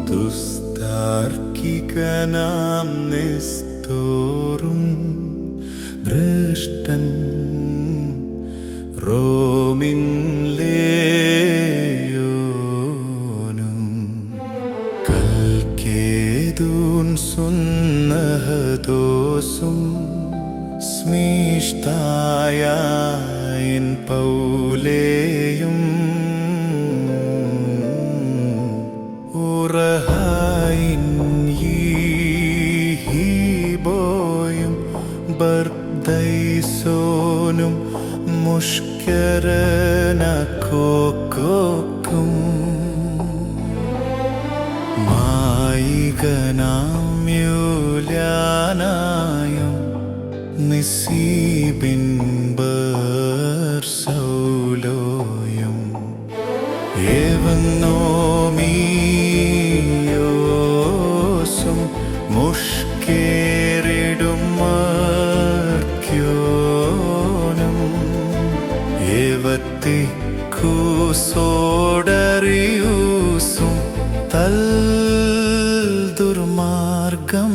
ദുസ്താർക്കികനാം നിസ്തോറും ദൃഷ്ടൻ റോമിൻ ലേയോനും കൽക്കേദൂൻ സുന്നഹദോസും സ്മിഷ്ടായൻ പൗലേയും ഉറഹായിൻ യീഹിബോയും ബർദൈസോനും മുഷ്കരനക്കോക്കും മായികനാം യൂല്യാനായും നിസീബിൻ ബർസൗലോയും ഏവന്നോമിയോസും മുഷ്കേറിടും മർക്യോനും ഏവത്തിക്കൂസോടറിയൂസും തൽ ദുർമാർഗം